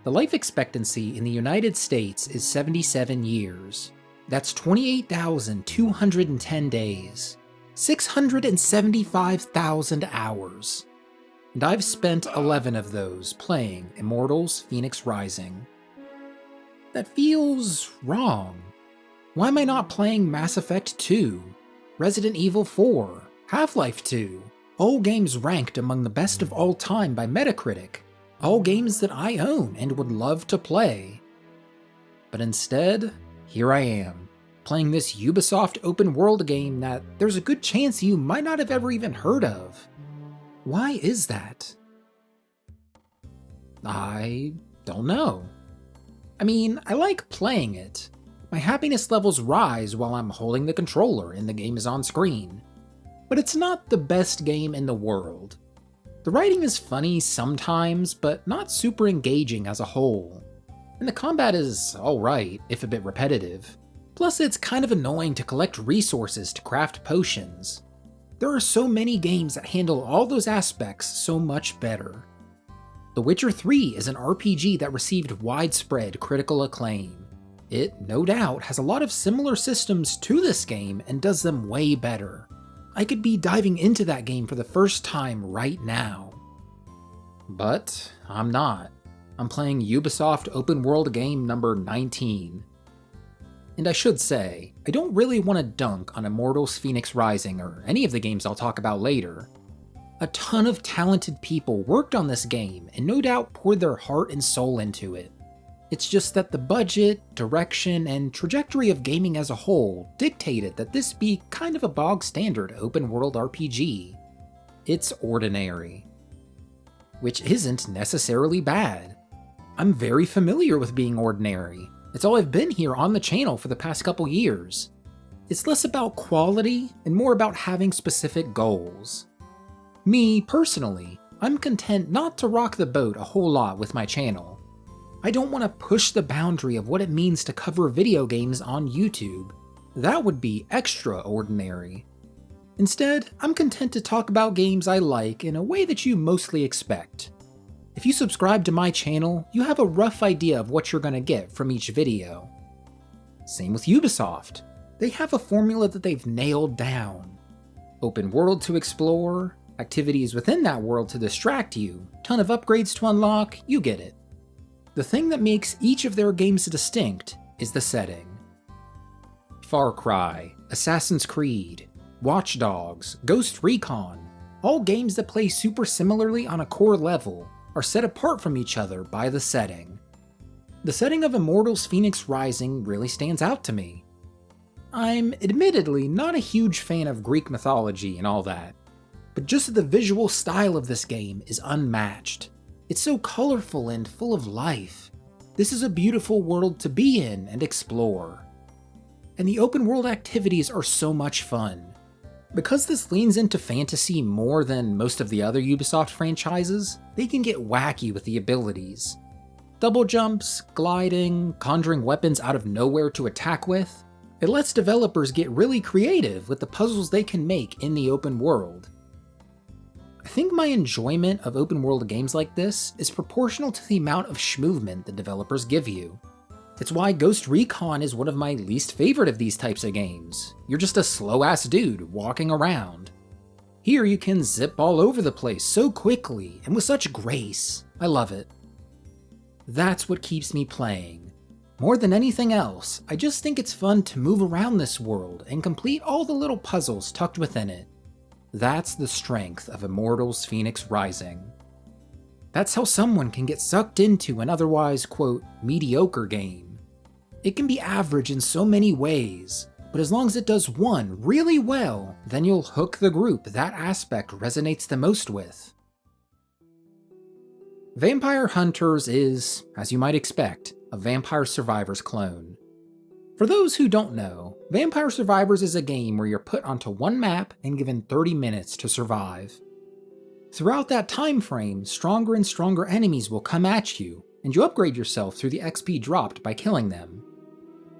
The life expectancy in the United States is 77 years. That's 28,210 days. 675,000 hours. And I've spent 11 of those playing Immortals Fenyx Rising. That feels wrong. Why am I not playing Mass Effect 2, Resident Evil 4, Half-Life 2, all games ranked among the best of all time by Metacritic, all games that I own and would love to play? But instead, here I am, playing this Ubisoft open world game that there's a good chance you might not have ever even heard of. Why is that? I don't know. I mean, I like playing it. My happiness levels rise while I'm holding the controller and the game is on screen. But it's not the best game in the world. The writing is funny sometimes, but not super engaging as a whole. And the combat is alright, if a bit repetitive. Plus it's kind of annoying to collect resources to craft potions. There are so many games that handle all those aspects so much better. The Witcher 3 is an RPG that received widespread critical acclaim. It, no doubt, has a lot of similar systems to this game and does them way better. I could be diving into that game for the first time right now. But I'm not. I'm playing Ubisoft open world game number 19. And I should say, I don't really want to dunk on Immortals Fenyx Rising or any of the games I'll talk about later. A ton of talented people worked on this game and no doubt poured their heart and soul into it. It's just that the budget, direction, and trajectory of gaming as a whole dictated that this be kind of a bog-standard open-world RPG. It's ordinary. Which isn't necessarily bad. I'm very familiar with being ordinary. It's all I've been here on the channel for the past couple years. It's less about quality and more about having specific goals. Me, personally, I'm content not to rock the boat a whole lot with my channel. I don't want to push the boundary of what it means to cover video games on YouTube. That would be extraordinary. Instead, I'm content to talk about games I like in a way that you mostly expect. If you subscribe to my channel, you have a rough idea of what you're going to get from each video. Same with Ubisoft. They have a formula that they've nailed down. Open world to explore, activities within that world to distract you, ton of upgrades to unlock, you get it. The thing that makes each of their games distinct is the setting. Far Cry, Assassin's Creed, Watch Dogs, Ghost Recon, all games that play super similarly on a core level, are set apart from each other by the setting. The setting of Immortals Fenyx Rising really stands out to me. I'm admittedly not a huge fan of Greek mythology and all that, but just the visual style of this game is unmatched. It's so colorful and full of life. This is a beautiful world to be in and explore. And the open world activities are so much fun. Because this leans into fantasy more than most of the other Ubisoft franchises, they can get wacky with the abilities. Double jumps, gliding, conjuring weapons out of nowhere to attack with. It lets developers get really creative with the puzzles they can make in the open world. I think my enjoyment of open world games like this is proportional to the amount of schmovement the developers give you. It's why Ghost Recon is one of my least favorite of these types of games. You're just a slow-ass dude walking around. Here you can zip all over the place so quickly and with such grace. I love it. That's what keeps me playing. More than anything else, I just think it's fun to move around this world and complete all the little puzzles tucked within it. That's the strength of Immortals Fenyx Rising. That's how someone can get sucked into an otherwise, quote, mediocre game. It can be average in so many ways, but as long as it does one really well, then you'll hook the group that aspect resonates the most with. Vampire Hunters is, as you might expect, a Vampire Survivors clone. For those who don't know, Vampire Survivors is a game where you're put onto one map and given 30 minutes to survive. Throughout that time frame, stronger and stronger enemies will come at you, and you upgrade yourself through the XP dropped by killing them.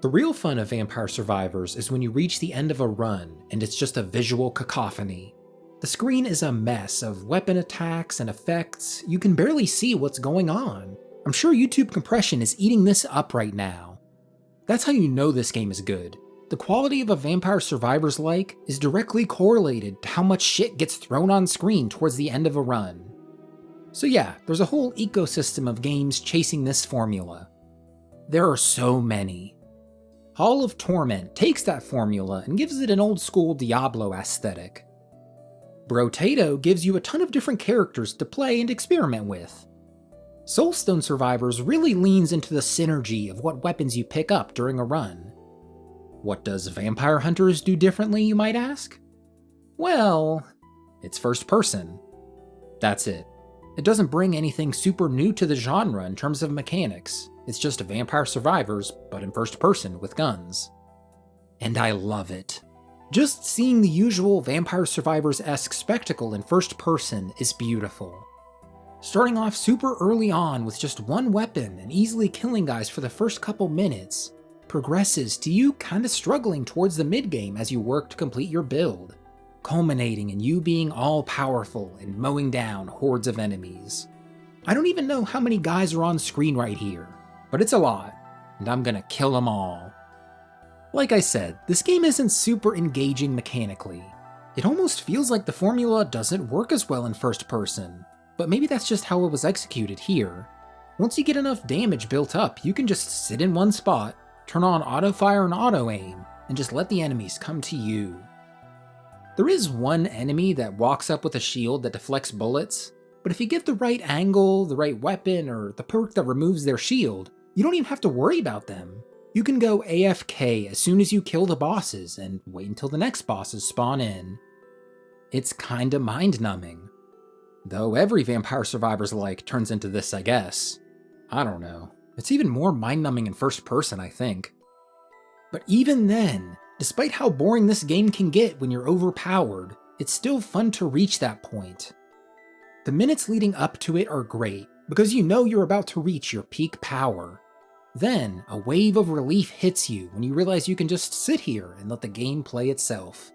The real fun of Vampire Survivors is when you reach the end of a run, and it's just a visual cacophony. The screen is a mess of weapon attacks and effects, you can barely see what's going on. I'm sure YouTube compression is eating this up right now. That's how you know this game is good. The quality of a Vampire Survivors like is directly correlated to how much shit gets thrown on screen towards the end of a run. So yeah, there's a whole ecosystem of games chasing this formula. There are so many. Hall of Torment takes that formula and gives it an old school Diablo aesthetic. Brotato gives you a ton of different characters to play and experiment with. Soulstone Survivors really leans into the synergy of what weapons you pick up during a run. What does Vampire Hunters do differently, you might ask? Well, it's first person. That's it. It doesn't bring anything super new to the genre in terms of mechanics. It's just Vampire Survivors, but in first person with guns. And I love it. Just seeing the usual Vampire Survivors-esque spectacle in first person is beautiful. Starting off super early on with just one weapon and easily killing guys for the first couple minutes progresses to you kinda struggling towards the mid-game as you work to complete your build, culminating in you being all-powerful and mowing down hordes of enemies. I don't even know how many guys are on screen right here, but it's a lot, and I'm gonna kill them all. Like I said, this game isn't super engaging mechanically. It almost feels like the formula doesn't work as well in first person, but maybe that's just how it was executed here. Once you get enough damage built up, you can just sit in one spot, turn on auto-fire and auto-aim, and just let the enemies come to you. There is one enemy that walks up with a shield that deflects bullets, but if you get the right angle, the right weapon, or the perk that removes their shield, you don't even have to worry about them. You can go AFK as soon as you kill the bosses and wait until the next bosses spawn in. It's kinda mind-numbing. Though every Vampire Survivors like turns into this, I guess. I don't know. It's even more mind-numbing in first person, I think. But even then, despite how boring this game can get when you're overpowered, it's still fun to reach that point. The minutes leading up to it are great, because you know you're about to reach your peak power. Then, a wave of relief hits you when you realize you can just sit here and let the game play itself.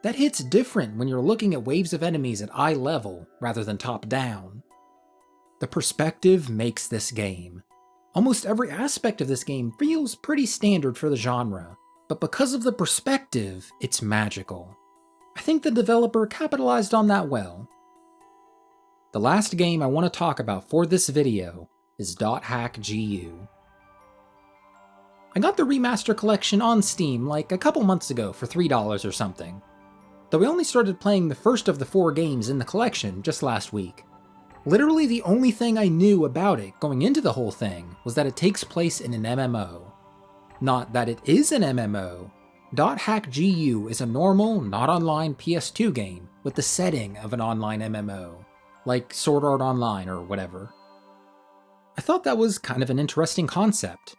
That hits different when you're looking at waves of enemies at eye level rather than top down. The perspective makes this game. Almost every aspect of this game feels pretty standard for the genre, but because of the perspective, it's magical. I think the developer capitalized on that well. The last game I want to talk about for this video is .hack.gu. I got the remaster collection on Steam like a couple months ago for $3 or something, though I only started playing the first of the 4 games in the collection just last week. Literally the only thing I knew about it going into the whole thing was that it takes place in an MMO. Not that it is an MMO. .hack.gu is a normal, not online PS2 game with the setting of an online MMO, like Sword Art Online or whatever. I thought that was kind of an interesting concept.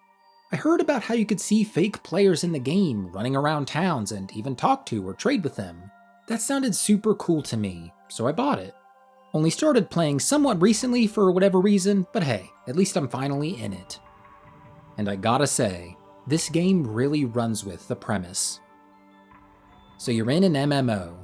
I heard about how you could see fake players in the game running around towns and even talk to or trade with them. That sounded super cool to me, so I bought it. Only started playing somewhat recently for whatever reason, but hey, at least I'm finally in it. And I gotta say, this game really runs with the premise. So you're in an MMO,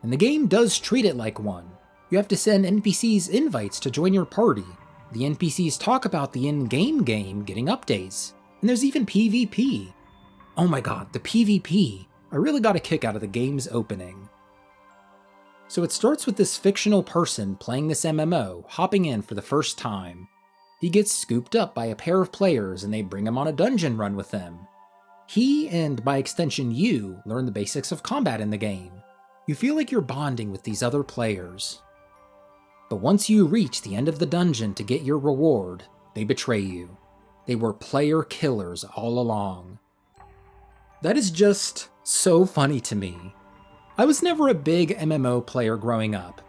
and the game does treat it like one. You have to send NPCs invites to join your party. The NPCs talk about the in-game game getting updates, and there's even PvP. Oh my god, the PvP! I really got a kick out of the game's opening. So it starts with this fictional person playing this MMO, hopping in for the first time. He gets scooped up by a pair of players and they bring him on a dungeon run with them. He, and by extension you, learn the basics of combat in the game. You feel like you're bonding with these other players. But once you reach the end of the dungeon to get your reward, they betray you. They were player killers all along. That is just so funny to me. I was never a big MMO player growing up.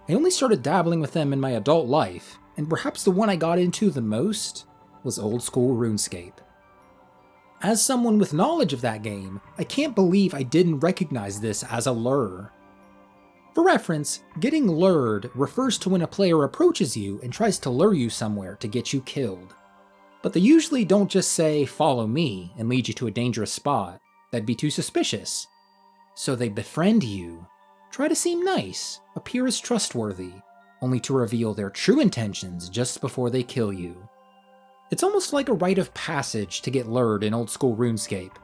I only started dabbling with them in my adult life, and perhaps the one I got into the most was old school Runescape. As someone with knowledge of that game, I can't believe I didn't recognize this as a lure. For reference, getting lured refers to when a player approaches you and tries to lure you somewhere to get you killed. But they usually don't just say, "follow me," and lead you to a dangerous spot. That'd be too suspicious. So they befriend you, try to seem nice, appear as trustworthy, only to reveal their true intentions just before they kill you. It's almost like a rite of passage to get lured in old school RuneScape.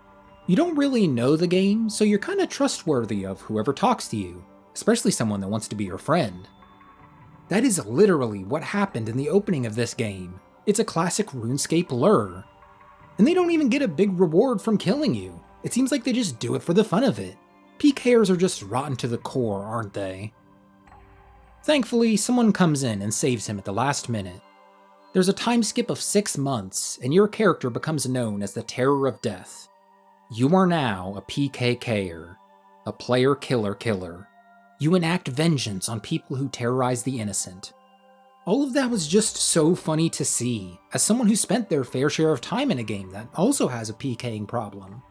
You don't really know the game, so you're kinda trustworthy of whoever talks to you, especially someone that wants to be your friend. That is literally what happened in the opening of this game. It's a classic RuneScape lure. And they don't even get a big reward from killing you. It seems like they just do it for the fun of it. PKers are just rotten to the core, aren't they? Thankfully, someone comes in and saves him at the last minute. There's a time skip of 6 months, and your character becomes known as the Terror of Death. You are now a PKKer, a player killer killer. You enact vengeance on people who terrorize the innocent. All of that was just so funny to see, as someone who spent their fair share of time in a game that also has a PKing problem.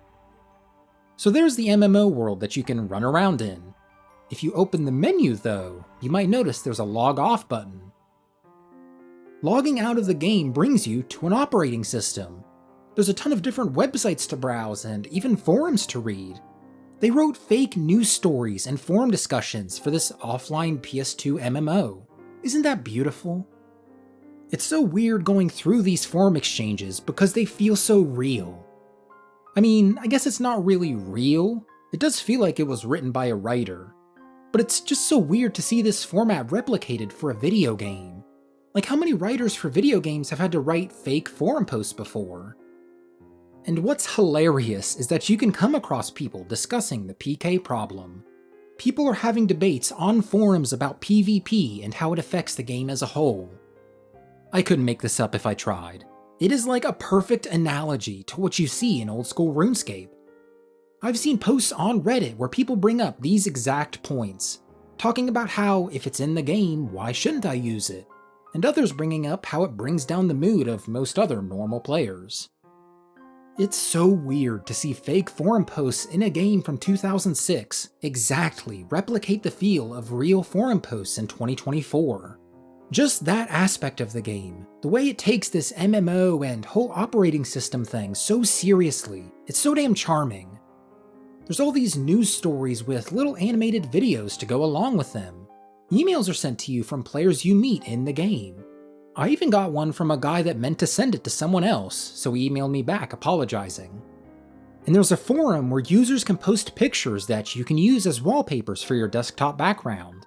So there's the MMO world that you can run around in. If you open the menu though, you might notice there's a log off button. Logging out of the game brings you to an operating system. There's a ton of different websites to browse and even forums to read. They wrote fake news stories and forum discussions for this offline PS2 MMO. Isn't that beautiful? It's so weird going through these forum exchanges because they feel so real. I mean, I guess it's not really real. It does feel like it was written by a writer. But it's just so weird to see this format replicated for a video game. Like, how many writers for video games have had to write fake forum posts before? And what's hilarious is that you can come across people discussing the PK problem. People are having debates on forums about PvP and how it affects the game as a whole. I couldn't make this up if I tried. It is like a perfect analogy to what you see in old school RuneScape. I've seen posts on Reddit where people bring up these exact points, talking about how if it's in the game, why shouldn't I use it? And others bringing up how it brings down the mood of most other normal players. It's so weird to see fake forum posts in a game from 2006 exactly replicate the feel of real forum posts in 2024. Just that aspect of the game, the way it takes this MMO and whole operating system thing so seriously, it's so damn charming. There's all these news stories with little animated videos to go along with them. Emails are sent to you from players you meet in the game. I even got one from a guy that meant to send it to someone else, so he emailed me back apologizing. And there's a forum where users can post pictures that you can use as wallpapers for your desktop background.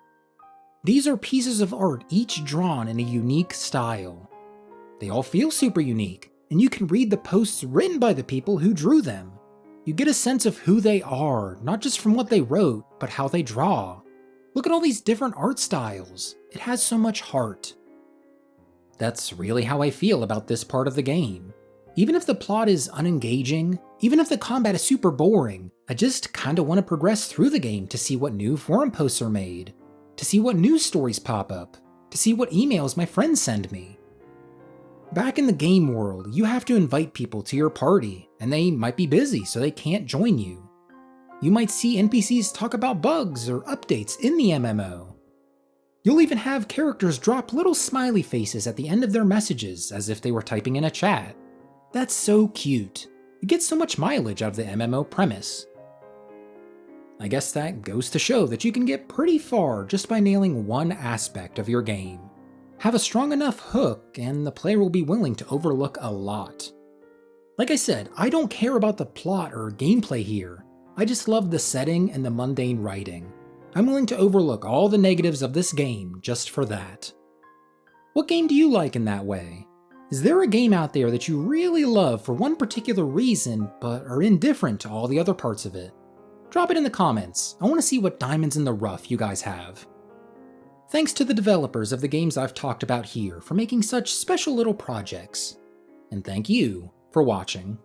These are pieces of art each drawn in a unique style. They all feel super unique, and you can read the posts written by the people who drew them. You get a sense of who they are, not just from what they wrote, but how they draw. Look at all these different art styles. It has so much heart. That's really how I feel about this part of the game. Even if the plot is unengaging, even if the combat is super boring, I just kinda want to progress through the game to see what new forum posts are made, to see what news stories pop up, to see what emails my friends send me. Back in the game world, you have to invite people to your party, and they might be busy so they can't join you. You might see NPCs talk about bugs or updates in the MMO. You'll even have characters drop little smiley faces at the end of their messages as if they were typing in a chat. That's so cute. It gets so much mileage out of the MMO premise. I guess that goes to show that you can get pretty far just by nailing one aspect of your game. Have a strong enough hook, and the player will be willing to overlook a lot. Like I said, I don't care about the plot or gameplay here. I just love the setting and the mundane writing. I'm willing to overlook all the negatives of this game just for that. What game do you like in that way? Is there a game out there that you really love for one particular reason, but are indifferent to all the other parts of it? Drop it in the comments. I want to see what diamonds in the rough you guys have. Thanks to the developers of the games I've talked about here for making such special little projects. And thank you for watching.